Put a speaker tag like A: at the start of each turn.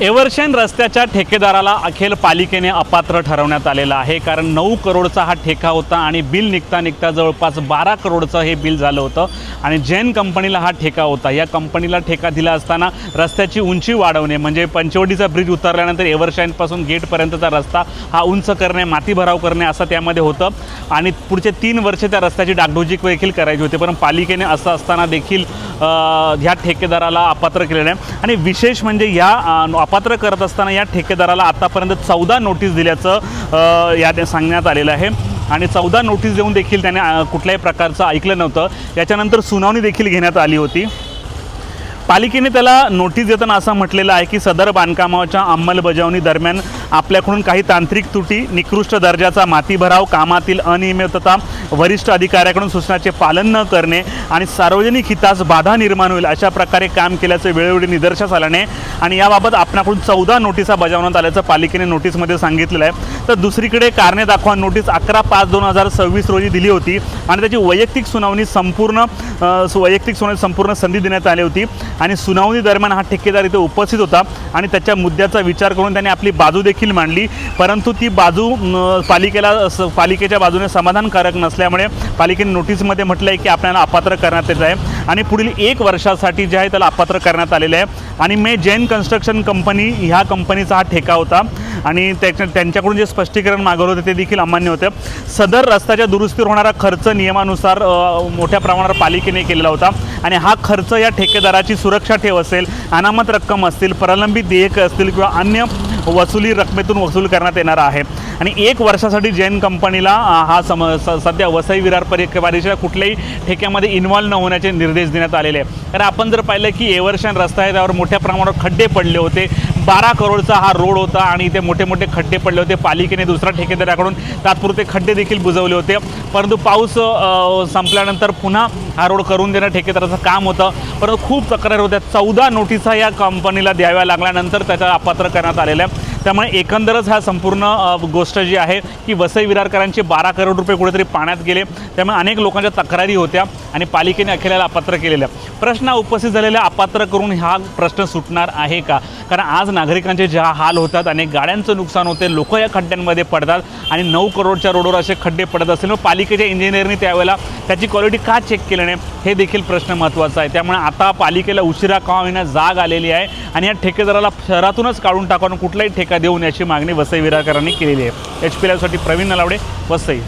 A: एव्हरशेन रस्त्याच्या ठेकेदाराला अखेर पालिकेने अपात्र ठरवण्यात आलेला आहे। कारण 9 करोडचा हा ठेका होता आणि बिल निघता जवळपास 12 करोडचं हे बिल झालं होतं आणि जैन कंपनीला हा ठेका होता। या कंपनीला ठेका दिला असताना रस्त्याची उंची वाढवणे म्हणजे पंचवटीचा ब्रिज उतरल्यानंतर एव्हरशेनपासून गेटपर्यंतचा रस्ता हा उंच करणे, माती भराव करणे असं त्यामध्ये होतं आणि पुढचे 3 वर्ष त्या रस्त्याची डागडुजी देखील करायची होती। पण पालिकेने असं असताना देखील ह्या ठेकेदाराला अपात्र केलेलं आहे आणि विशेष म्हणजे या अपात्र करत असताना या ठेकेदाराला आतापर्यंत 14 नोटीस दिल्याचं यात सांगण्यात आलेलं आहे आणि 14 नोटीस देऊन देखील त्याने कुठल्याही प्रकारचं ऐकलं नव्हतं। याच्यानंतर सुनावणी देखील घेण्यात आली होती। पालिकेने त्याला नोटीस देताना असं म्हटलेलं आहे की सदर बांधकामाच्या अंमलबजावणी दरम्यान आपल्याकडून काही तांत्रिक त्रुटी, निकृष्ट दर्जाचा माती भराव, कामातील अनियमितता, वरिष्ठ अधिकाऱ्याकडून सूचनाचे पालन न करणे आणि सार्वजनिक हितास बाधा निर्माण होईल अशा प्रकारे काम केल्याचे वेळोवेळी निदर्शनास आल्याने आणि याबाबत आपल्याकडून 14 नोटिसा बजावण्यात आल्याचं पालिकेने नोटीसमध्ये सांगितलेलं आहे। तर दुसरीकडे कारणे दाखवा नोटीस 11/5/2026 रोजी दिली होती आणि त्याची वैयक्तिक सुनावणी संपूर्ण संधी देण्यात आली होती आणि सुनावणी दरम्यान हा ठेकेदार इथे उपस्थित होता आणि त्याच्या मुद्द्याचा विचार करून त्याने आपली बाजू देखील मांडली। परंतु ती बाजू पालिकेच्या बाजूने समाधानकारक नसल्यामुळे पालिकेने नोटीसमध्ये म्हटलं आहे की आपल्याला अपात्र करण्यात येत आहे आणि पुढील 1 वर्षासाठी जे आहे त्याला अपात्र करण्यात आलेलं आहे आणि जैन कन्स्ट्रक्शन कंपनी ह्या कंपनीचा हा ठेका होता आणि त्यांच्याकडून जे स्पष्टीकरण मागवलं होतं ते देखील अमान्य होतं। सदर रस्त्याच्या दुरुस्तीवर होणारा खर्च नियमानुसार मोठ्या प्रमाणावर पालिकेने केलेला होता आणि हा खर्च या ठेकेदाराची सुरक्षा ठेव असेल, अनामत रक्कम असतील, प्रलंबित देयक असतील किंवा अन्य वसुली रकमेतून वसूल करण्यात येणार आहे आणि 1 वर्षासाठी जैन कंपनीला हा सध्या वसई विरार परिसराच्या कुठल्याही ठेक्यामध्ये इन्व्हॉल्व न होण्याचे निर्देश देण्यात आलेले आहे। कारण आपण जर पाहिलं की एव्हरशेन रस्ता आहे त्यावर मोठ्या प्रमाणावर खड्डे पडले होते, 12 करोडचा हा रोड होता आणि इथे मोठे मोठे खड्डे पडले होते। पालिकेने दुसऱ्या ठेकेदाराकडून तात्पुरते खड्डे देखील बुजवले होते, परंतु पाऊस संपल्यानंतर पुन्हा हा रोड करून देणं ठेकेदाराचं काम होतं। परंतु खूप तक्रार होत्या, 14 नोटिसा या कंपनीला द्याव्या लागल्यानंतर त्याचा अपात्र करण्यात आलेला आहे। त्यामुळे एकंदरच हा संपूर्ण गोष्ट जी आहे की वसई विरारकरांचे 12 करोड रुपये कुठेतरी पाण्यात गेले। त्यामुळे अनेक लोकांच्या तक्रारी होत्या आणि पालिकेने अखेरला अपात्र केलेला प्रश्न उपस्थित झालेला अपात्र करून हा प्रश्न सुटणार आहे का? कारण आज नागरिकांचे ज्या हाल होतात, अनेक गाड्यांचं नुकसान होते, लोक या खड्ड्यांमध्ये पडतात आणि 9 करोडच्या रोडवर असे खड्डे पडत असतील मग पालिकेच्या इंजिनियरनी त्यावेळेला त्याची क्वालिटी का चेक केली नाही हे देखील प्रश्न महत्त्वाचा आहे। त्यामुळे आता पालिकेला उशिरा का होईना जाग आलेली आहे आणि या ठेकेदाराला शहरातूनच काढून टाकून कुठलाही ठेका देऊन याची मागणी वसई विरारकरांनी केलेली आहे। HP लाईव्हसाठी प्रवीण नलावडे, वसई।